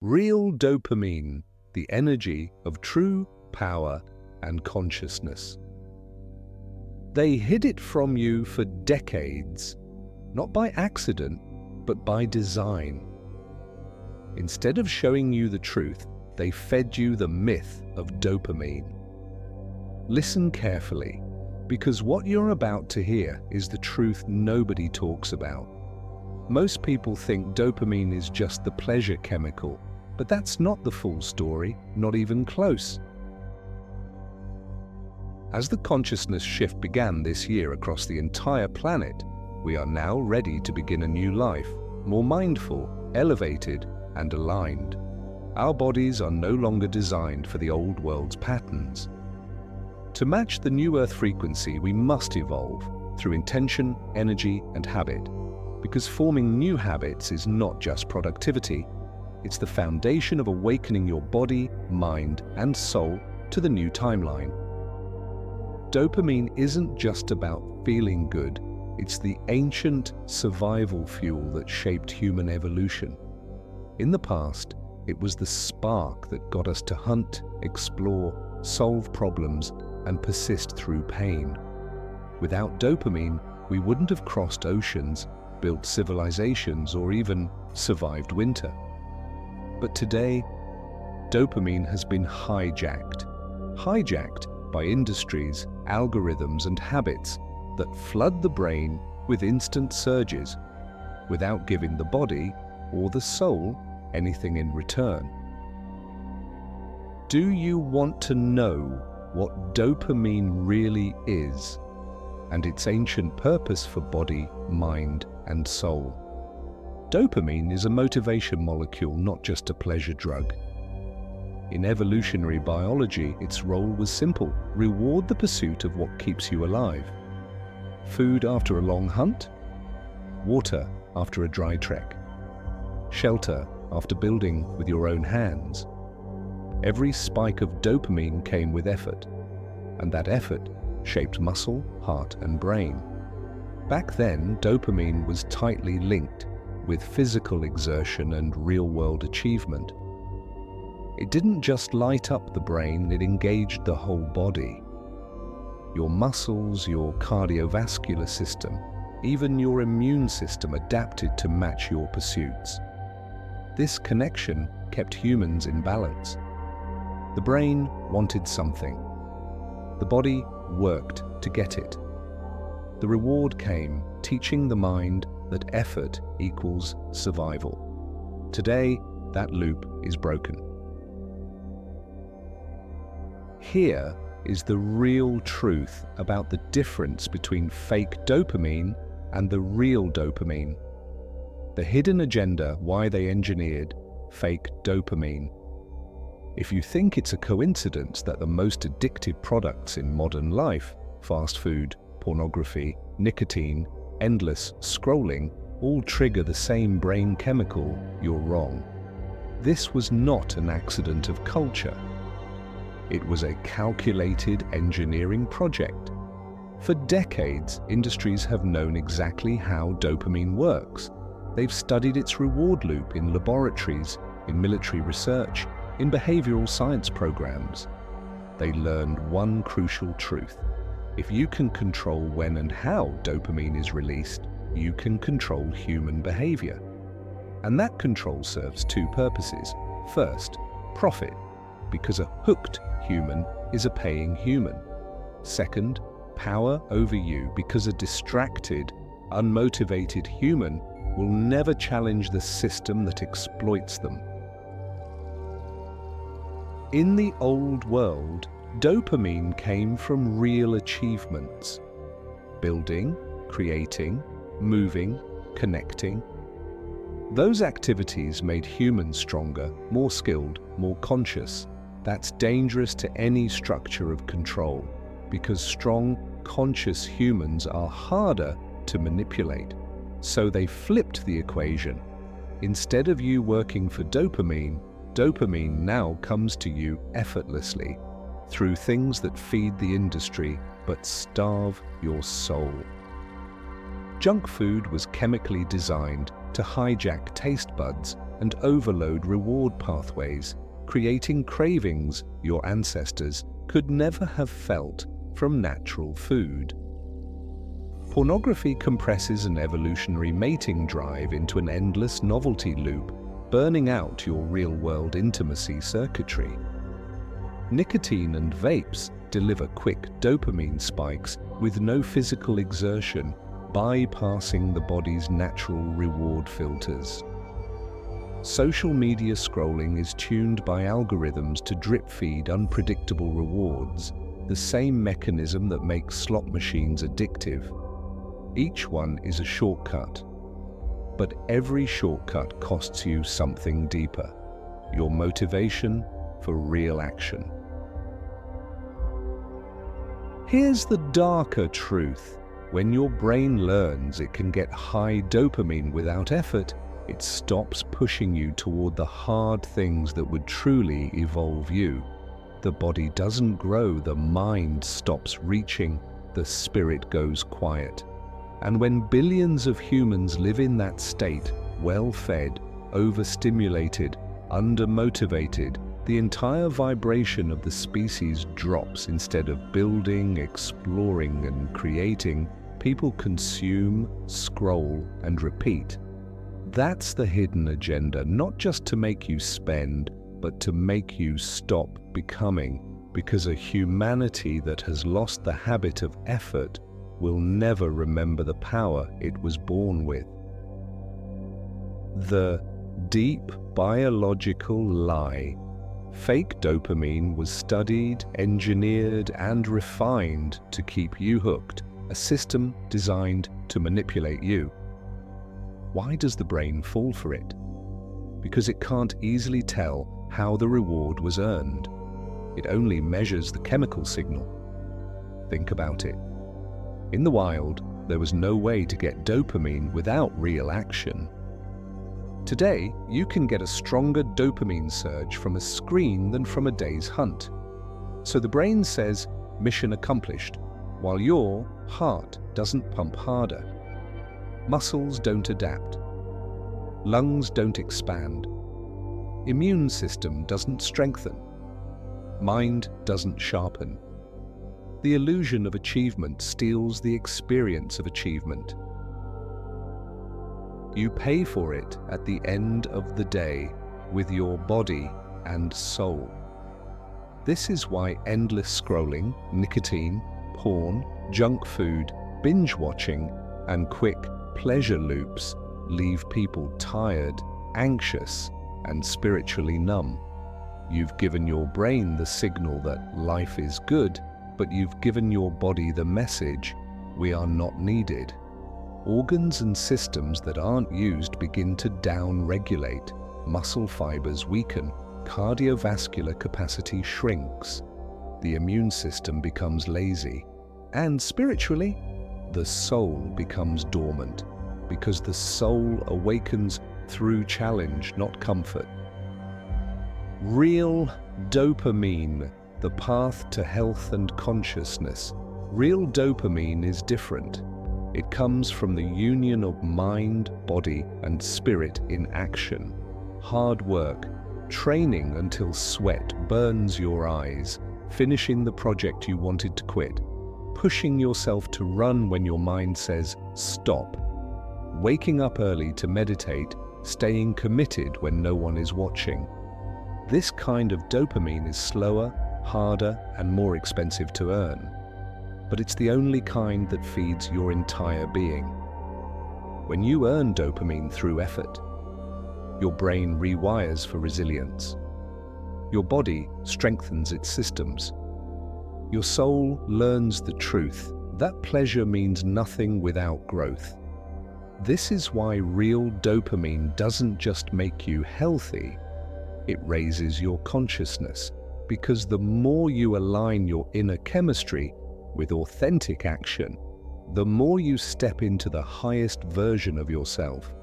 Real dopamine, the energy of true power and consciousness. They hid it from you for decades, not by accident, but by design. Instead of showing you the truth, they fed you the myth of dopamine. Listen carefully, because what you're about to hear is the truth nobody talks about. Most people think dopamine is just the pleasure chemical, but that's not the full story, not even close. As the consciousness shift began this year across the entire planet, we are now ready to begin a new life, more mindful, elevated, and aligned. Our bodies are no longer designed for the old world's patterns. To match the new Earth frequency, we must evolve through intention, energy, and habit, because forming new habits is not just productivity, it's the foundation of awakening your body, mind, and soul to the new timeline. Dopamine isn't just about feeling good, it's the ancient survival fuel that shaped human evolution. In the past, it was the spark that got us to hunt, explore, solve problems, and persist through pain. Without dopamine, we wouldn't have crossed oceans, built civilizations, or even survived winter. But today, dopamine has been hijacked by industries, algorithms, and habits that flood the brain with instant surges without giving the body or the soul anything in return. Do you want to know what dopamine really is and its ancient purpose for body, mind, and soul? Dopamine is a motivation molecule, not just a pleasure drug. In evolutionary biology, its role was simple: reward the pursuit of what keeps you alive. Food after a long hunt, water after a dry trek, shelter after building with your own hands. Every spike of dopamine came with effort, and that effort shaped muscle, heart, and brain. Back then, dopamine was tightly linked with physical exertion and real-world achievement. It didn't just light up the brain, it engaged the whole body. Your muscles, your cardiovascular system, even your immune system adapted to match your pursuits. This connection kept humans in balance. The brain wanted something. The body worked to get it. The reward came, teaching the mind that effort equals survival. Today, that loop is broken. Here is the real truth about the difference between fake dopamine and the real dopamine. The hidden agenda why they engineered fake dopamine. If you think it's a coincidence that the most addictive products in modern life, fast food, pornography, nicotine, endless scrolling, all trigger the same brain chemical, you're wrong. This was not an accident of culture. It was a calculated engineering project. For decades, industries have known exactly how dopamine works. They've studied its reward loop in laboratories, in military research, in behavioral science programs. They learned one crucial truth. If you can control when and how dopamine is released, you can control human behavior. And that control serves two purposes. First, profit, because a hooked human is a paying human. Second, power over you, because a distracted, unmotivated human will never challenge the system that exploits them. In the old world, dopamine came from real achievements. Building, creating, moving, connecting. Those activities made humans stronger, more skilled, more conscious. That's dangerous to any structure of control, because strong, conscious humans are harder to manipulate. So they flipped the equation. Instead of you working for dopamine, dopamine now comes to you effortlessly through things that feed the industry but starve your soul. Junk food was chemically designed to hijack taste buds and overload reward pathways, creating cravings your ancestors could never have felt from natural food. Pornography compresses an evolutionary mating drive into an endless novelty loop, burning out your real-world intimacy circuitry. Nicotine and vapes deliver quick dopamine spikes with no physical exertion, bypassing the body's natural reward filters. Social media scrolling is tuned by algorithms to drip-feed unpredictable rewards, the same mechanism that makes slot machines addictive. Each one is a shortcut, but every shortcut costs you something deeper: your motivation for real action. Here's the darker truth. When your brain learns it can get high dopamine without effort, it stops pushing you toward the hard things that would truly evolve you. The body doesn't grow, the mind stops reaching, the spirit goes quiet. And when billions of humans live in that state, well-fed, overstimulated, undermotivated, the entire vibration of the species drops. Instead of building, exploring, and creating, people consume, scroll, and repeat. That's the hidden agenda, not just to make you spend, but to make you stop becoming, because a humanity that has lost the habit of effort will never remember the power it was born with. The deep biological lie. Fake dopamine was studied, engineered, and refined to keep you hooked, a system designed to manipulate you. Why does the brain fall for it? Because it can't easily tell how the reward was earned. It only measures the chemical signal. Think about it. In the wild, there was no way to get dopamine without real action. Today, you can get a stronger dopamine surge from a screen than from a day's hunt. So the brain says, mission accomplished, while your heart doesn't pump harder. Muscles don't adapt. Lungs don't expand. Immune system doesn't strengthen. Mind doesn't sharpen. The illusion of achievement steals the experience of achievement. You pay for it at the end of the day with your body and soul. This is why endless scrolling, nicotine, porn, junk food, binge watching, and quick pleasure loops leave people tired, anxious, and spiritually numb. You've given your brain the signal that life is good, but you've given your body the message, we are not needed. Organs and systems that aren't used begin to down-regulate. Muscle fibers weaken. Cardiovascular capacity shrinks. The immune system becomes lazy. And spiritually, the soul becomes dormant, because the soul awakens through challenge, not comfort. Real dopamine, the path to health and consciousness. Real dopamine is different. It comes from the union of mind, body, and spirit in action. Hard work, training until sweat burns your eyes, finishing the project you wanted to quit, pushing yourself to run when your mind says stop, waking up early to meditate, staying committed when no one is watching. This kind of dopamine is slower, harder, and more expensive to earn. But it's the only kind that feeds your entire being. When you earn dopamine through effort, your brain rewires for resilience. Your body strengthens its systems. Your soul learns the truth that pleasure means nothing without growth. This is why real dopamine doesn't just make you healthy, it raises your consciousness, because the more you align your inner chemistry with authentic action, the more you step into the highest version of yourself.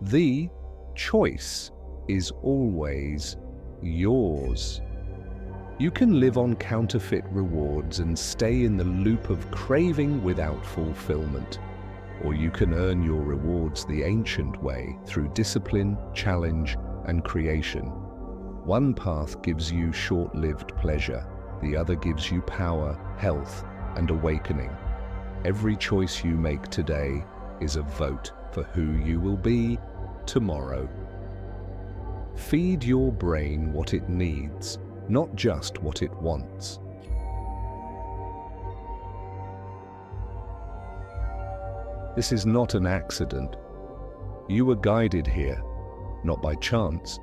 The choice is always yours. You can live on counterfeit rewards and stay in the loop of craving without fulfillment. or you can earn your rewards the ancient way through discipline, challenge, and creation. One path gives you short-lived pleasure, the other gives you power, health, and awakening. Every choice you make today is a vote for who you will be tomorrow. Feed your brain what it needs, not just what it wants. This is not an accident. You were guided here, not by chance,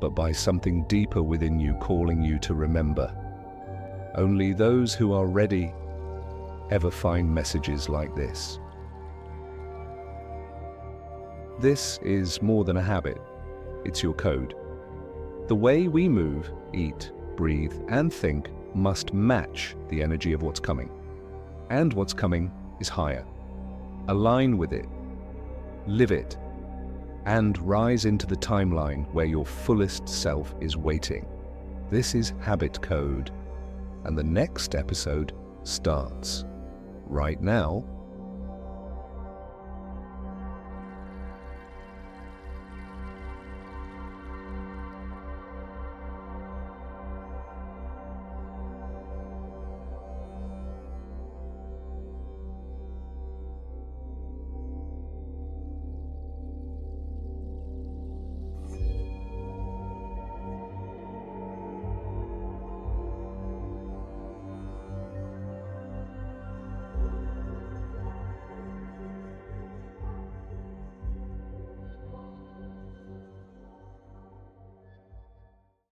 but by something deeper within you calling you to remember. Only those who are ready ever find messages like this. This is more than a habit. It's your code. The way we move, eat, breathe, and think must match the energy of what's coming. And what's coming is higher. Align with it, live it, and rise into the timeline where your fullest self is waiting. This is Habit Code, and the next episode starts right now.